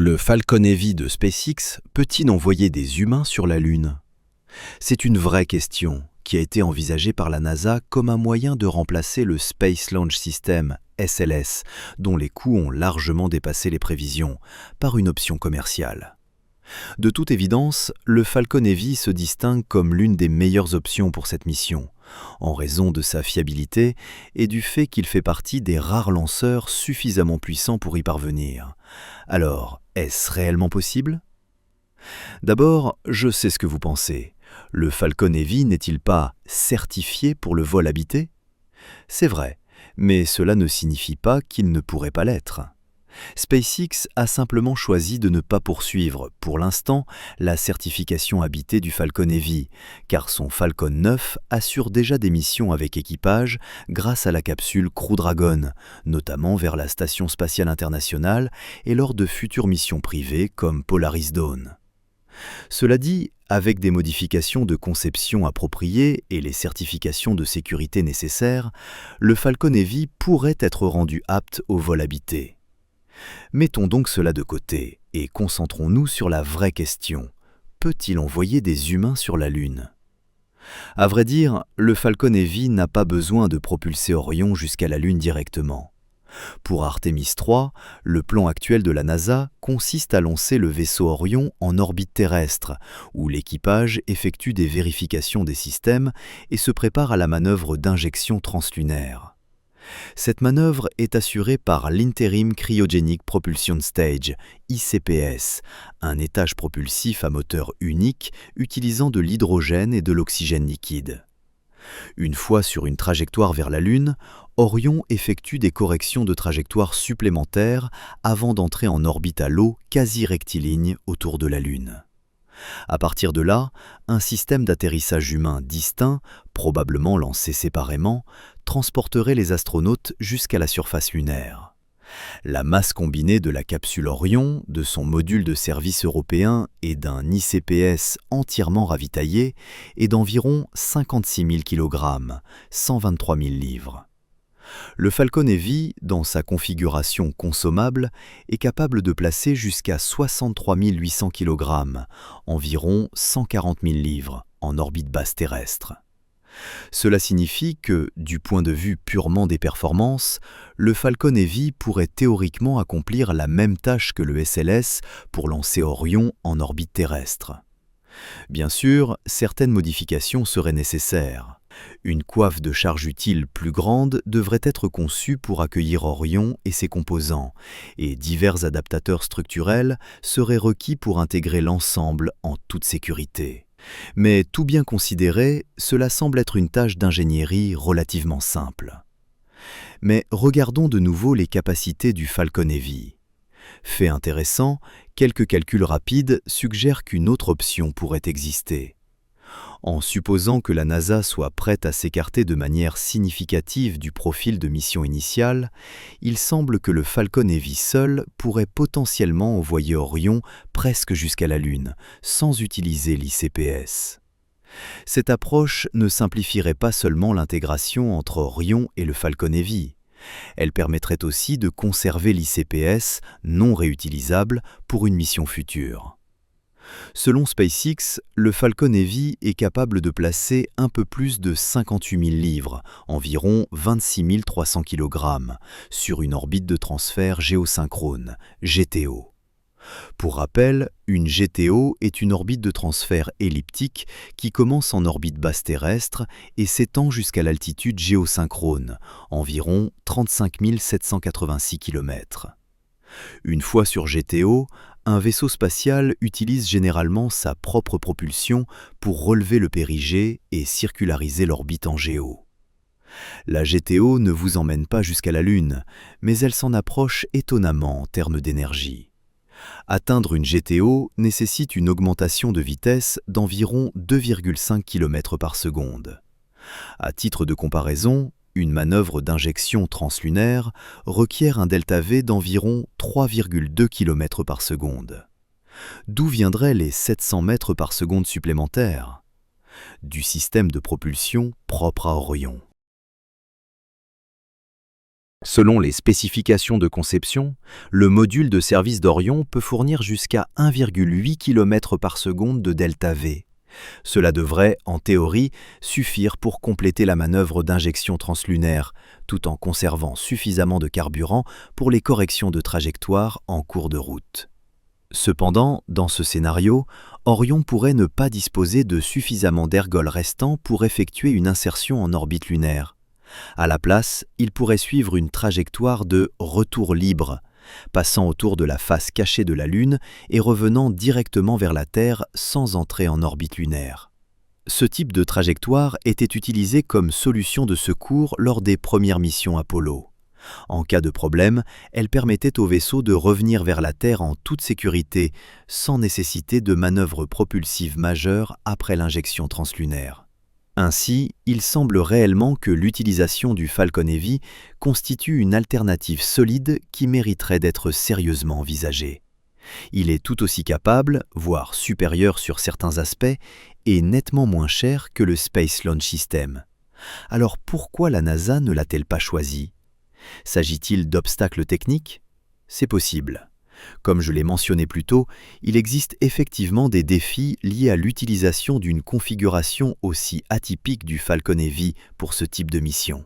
Le Falcon Heavy de SpaceX peut-il envoyer des humains sur la Lune? C'est une vraie question qui a été envisagée par la NASA comme un moyen de remplacer le Space Launch System, SLS, dont les coûts ont largement dépassé les prévisions, par une option commerciale. De toute évidence, le Falcon Heavy se distingue comme l'une des meilleures options pour cette mission, en raison de sa fiabilité et du fait qu'il fait partie des rares lanceurs suffisamment puissants pour y parvenir. Alors, est-ce réellement possible? D'abord, je sais ce que vous pensez. Le Falcon Heavy n'est-il pas certifié pour le vol habité? C'est vrai, mais cela ne signifie pas qu'il ne pourrait pas l'être. SpaceX a simplement choisi de ne pas poursuivre, pour l'instant, la certification habitée du Falcon Heavy, car son Falcon 9 assure déjà des missions avec équipage grâce à la capsule Crew Dragon, notamment vers la Station spatiale internationale et lors de futures missions privées comme Polaris Dawn. Cela dit, avec des modifications de conception appropriées et les certifications de sécurité nécessaires, le Falcon Heavy pourrait être rendu apte au vol habité. Mettons donc cela de côté et concentrons-nous sur la vraie question. Peut-il envoyer des humains sur la Lune? À vrai dire, le Falcon Heavy n'a pas besoin de propulser Orion jusqu'à la Lune directement. Pour Artemis 3, le plan actuel de la NASA consiste à lancer le vaisseau Orion en orbite terrestre, où l'équipage effectue des vérifications des systèmes et se prépare à la manœuvre d'injection translunaire. Cette manœuvre est assurée par l'Interim Cryogenic Propulsion Stage, ICPS, un étage propulsif à moteur unique utilisant de l'hydrogène et de l'oxygène liquide. Une fois sur une trajectoire vers la Lune, Orion effectue des corrections de trajectoire supplémentaires avant d'entrer en orbite à l'eau quasi rectiligne autour de la Lune. À partir de là, un système d'atterrissage humain distinct, probablement lancé séparément, transporterait les astronautes jusqu'à la surface lunaire. La masse combinée de la capsule Orion, de son module de service européen et d'un ICPS entièrement ravitaillé est d'environ 56 000 kg, 123 000 livres. Le Falcon Heavy, dans sa configuration consommable, est capable de placer jusqu'à 63 800 kg, environ 140 000 livres, en orbite basse terrestre. Cela signifie que, du point de vue purement des performances, le Falcon Heavy pourrait théoriquement accomplir la même tâche que le SLS pour lancer Orion en orbite terrestre. Bien sûr, certaines modifications seraient nécessaires. Une coiffe de charge utile plus grande devrait être conçue pour accueillir Orion et ses composants, et divers adaptateurs structurels seraient requis pour intégrer l'ensemble en toute sécurité. Mais tout bien considéré, cela semble être une tâche d'ingénierie relativement simple. Mais regardons de nouveau les capacités du Falcon Heavy. Fait intéressant, quelques calculs rapides suggèrent qu'une autre option pourrait exister. En supposant que la NASA soit prête à s'écarter de manière significative du profil de mission initiale, il semble que le Falcon Heavy seul pourrait potentiellement envoyer Orion presque jusqu'à la Lune, sans utiliser l'ICPS. Cette approche ne simplifierait pas seulement l'intégration entre Orion et le Falcon Heavy. Elle permettrait aussi de conserver l'ICPS non réutilisable pour une mission future. Selon SpaceX, le Falcon Heavy est capable de placer un peu plus de 58 000 livres, environ 26 300 kg, sur une orbite de transfert géosynchrone, GTO. Pour rappel, une GTO est une orbite de transfert elliptique qui commence en orbite basse terrestre et s'étend jusqu'à l'altitude géosynchrone, environ 35 786 km. Une fois sur GTO, un vaisseau spatial utilise généralement sa propre propulsion pour relever le périgée et circulariser l'orbite en géo. La GTO ne vous emmène pas jusqu'à la Lune, mais elle s'en approche étonnamment en termes d'énergie. Atteindre une GTO nécessite une augmentation de vitesse d'environ 2,5 km par seconde. À titre de comparaison, une manœuvre d'injection translunaire requiert un delta-V d'environ 3,2 km par seconde. D'où viendraient les 700 mètres par seconde supplémentaires? Du système de propulsion propre à Orion. Selon les spécifications de conception, le module de service d'Orion peut fournir jusqu'à 1,8 km par seconde de delta V. Cela devrait, en théorie, suffire pour compléter la manœuvre d'injection translunaire, tout en conservant suffisamment de carburant pour les corrections de trajectoire en cours de route. Cependant, dans ce scénario, Orion pourrait ne pas disposer de suffisamment d'ergols restants pour effectuer une insertion en orbite lunaire. À la place, il pourrait suivre une trajectoire de retour libre, passant autour de la face cachée de la Lune et revenant directement vers la Terre sans entrer en orbite lunaire. Ce type de trajectoire était utilisé comme solution de secours lors des premières missions Apollo. En cas de problème, elle permettait au vaisseau de revenir vers la Terre en toute sécurité, sans nécessité de manœuvres propulsives majeures après l'injection translunaire. Ainsi, il semble réellement que l'utilisation du Falcon Heavy constitue une alternative solide qui mériterait d'être sérieusement envisagée. Il est tout aussi capable, voire supérieur sur certains aspects, et nettement moins cher que le Space Launch System. Alors pourquoi la NASA ne l'a-t-elle pas choisi ? S'agit-il d'obstacles techniques ? C'est possible. Comme je l'ai mentionné plus tôt, il existe effectivement des défis liés à l'utilisation d'une configuration aussi atypique du Falcon Heavy pour ce type de mission.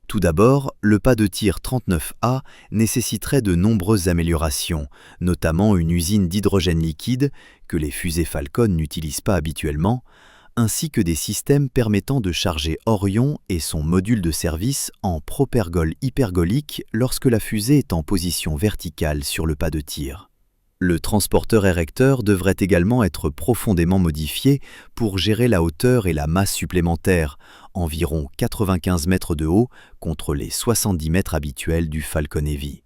Tout d'abord, le pas de tir 39A nécessiterait de nombreuses améliorations, notamment une usine d'hydrogène liquide, que les fusées Falcon n'utilisent pas habituellement, ainsi que des systèmes permettant de charger Orion et son module de service en propergol hypergolique lorsque la fusée est en position verticale sur le pas de tir. Le transporteur érecteur devrait également être profondément modifié pour gérer la hauteur et la masse supplémentaires, environ 95 mètres de haut contre les 70 mètres habituels du Falcon Heavy.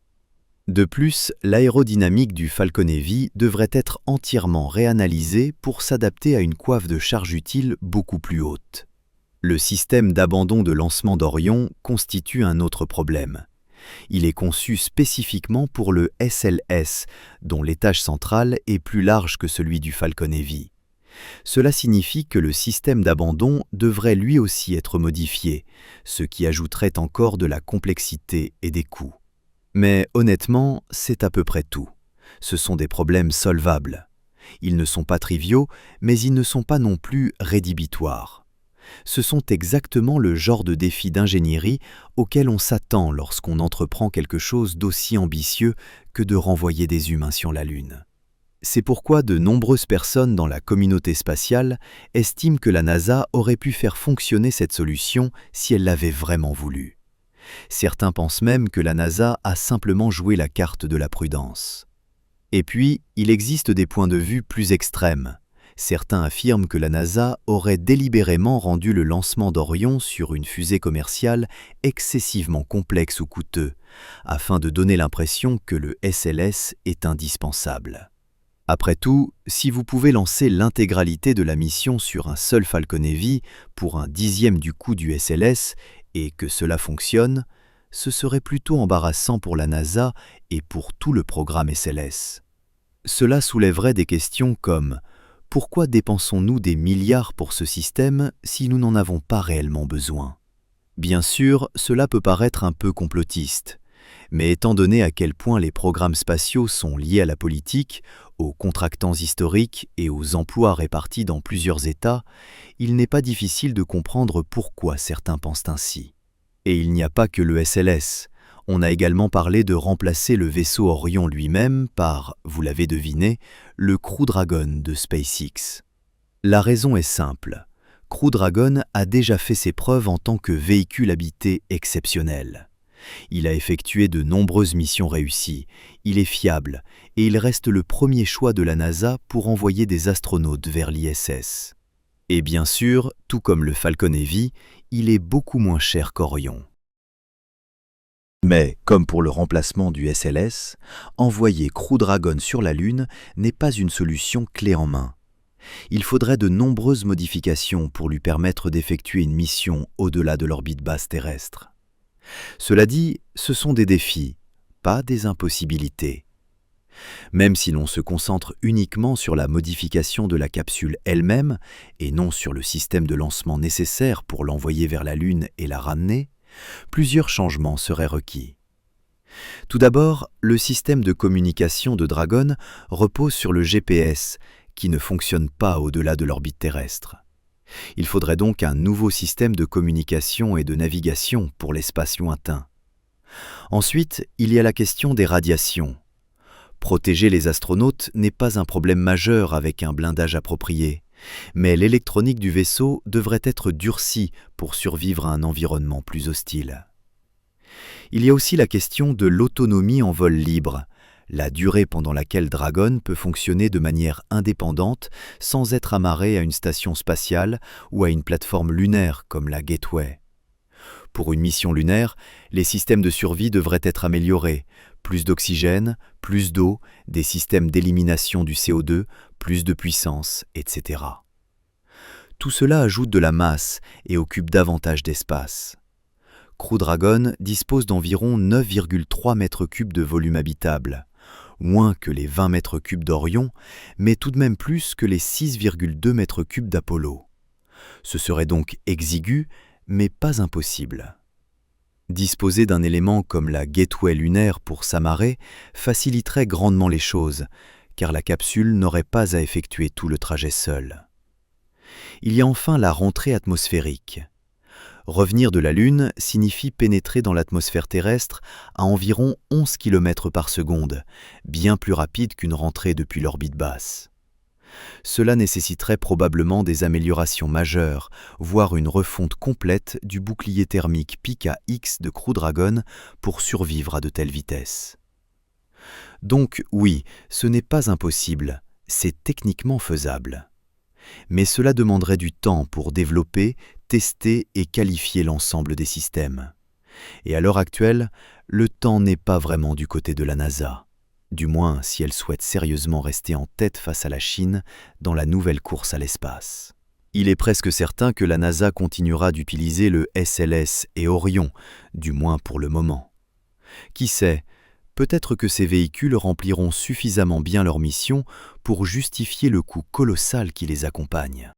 De plus, l'aérodynamique du Falcon Heavy devrait être entièrement réanalysée pour s'adapter à une coiffe de charge utile beaucoup plus haute. Le système d'abandon de lancement d'Orion constitue un autre problème. Il est conçu spécifiquement pour le SLS, dont l'étage central est plus large que celui du Falcon Heavy. Cela signifie que le système d'abandon devrait lui aussi être modifié, ce qui ajouterait encore de la complexité et des coûts. Mais honnêtement, c'est à peu près tout. Ce sont des problèmes solvables. Ils ne sont pas triviaux, mais ils ne sont pas non plus rédhibitoires. Ce sont exactement le genre de défis d'ingénierie auquel on s'attend lorsqu'on entreprend quelque chose d'aussi ambitieux que de renvoyer des humains sur la Lune. C'est pourquoi de nombreuses personnes dans la communauté spatiale estiment que la NASA aurait pu faire fonctionner cette solution si elle l'avait vraiment voulu. Certains pensent même que la NASA a simplement joué la carte de la prudence. Et puis, il existe des points de vue plus extrêmes. Certains affirment que la NASA aurait délibérément rendu le lancement d'Orion sur une fusée commerciale excessivement complexe ou coûteux, afin de donner l'impression que le SLS est indispensable. Après tout, si vous pouvez lancer l'intégralité de la mission sur un seul Falcon Heavy pour un dixième du coût du SLS et que cela fonctionne, ce serait plutôt embarrassant pour la NASA et pour tout le programme SLS. Cela soulèverait des questions comme « Pourquoi dépensons-nous des milliards pour ce système si nous n'en avons pas réellement besoin ?» Bien sûr, cela peut paraître un peu complotiste, mais étant donné à quel point les programmes spatiaux sont liés à la politique, aux contractants historiques et aux emplois répartis dans plusieurs États, il n'est pas difficile de comprendre pourquoi certains pensent ainsi. Et il n'y a pas que le SLS. On a également parlé de remplacer le vaisseau Orion lui-même par, vous l'avez deviné, le Crew Dragon de SpaceX. La raison est simple. Crew Dragon a déjà fait ses preuves en tant que véhicule habité exceptionnel. Il a effectué de nombreuses missions réussies, il est fiable et il reste le premier choix de la NASA pour envoyer des astronautes vers l'ISS. Et bien sûr, tout comme le Falcon Heavy, il est beaucoup moins cher qu'Orion. Mais, comme pour le remplacement du SLS, envoyer Crew Dragon sur la Lune n'est pas une solution clé en main. Il faudrait de nombreuses modifications pour lui permettre d'effectuer une mission au-delà de l'orbite basse terrestre. Cela dit, ce sont des défis, pas des impossibilités. Même si l'on se concentre uniquement sur la modification de la capsule elle-même et non sur le système de lancement nécessaire pour l'envoyer vers la Lune et la ramener, Plusieurs changements seraient requis. Tout d'abord, le système de communication de Dragon repose sur le GPS, qui ne fonctionne pas au-delà de l'orbite terrestre. Il faudrait donc un nouveau système de communication et de navigation pour l'espace lointain. Ensuite, il y a la question des radiations. Protéger les astronautes n'est pas un problème majeur avec un blindage approprié, mais l'électronique du vaisseau devrait être durcie pour survivre à un environnement plus hostile. Il y a aussi la question de l'autonomie en vol libre, la durée pendant laquelle Dragon peut fonctionner de manière indépendante sans être amarré à une station spatiale ou à une plateforme lunaire comme la Gateway. Pour une mission lunaire, les systèmes de survie devraient être améliorés, plus d'oxygène, plus d'eau, des systèmes d'élimination du CO2, plus de puissance, etc. Tout cela ajoute de la masse et occupe davantage d'espace. Crew Dragon dispose d'environ 9,3 mètres cubes de volume habitable, moins que les 20 mètres cubes d'Orion, mais tout de même plus que les 6,2 mètres cubes d'Apollo. Ce serait donc exigu, mais pas impossible. Disposer d'un élément comme la Gateway lunaire pour s'amarrer faciliterait grandement les choses, car la capsule n'aurait pas à effectuer tout le trajet seule. Il y a enfin la rentrée atmosphérique. Revenir de la Lune signifie pénétrer dans l'atmosphère terrestre à environ 11 km par seconde, bien plus rapide qu'une rentrée depuis l'orbite basse. Cela nécessiterait probablement des améliorations majeures, voire une refonte complète du bouclier thermique Pika-X de Crew Dragon pour survivre à de telles vitesses. Donc oui, ce n'est pas impossible, c'est techniquement faisable. Mais cela demanderait du temps pour développer, tester et qualifier l'ensemble des systèmes. Et à l'heure actuelle, le temps n'est pas vraiment du côté de la NASA, du moins si elle souhaite sérieusement rester en tête face à la Chine dans la nouvelle course à l'espace. Il est presque certain que la NASA continuera d'utiliser le SLS et Orion, du moins pour le moment. Qui sait, peut-être que ces véhicules rempliront suffisamment bien leur mission pour justifier le coût colossal qui les accompagne.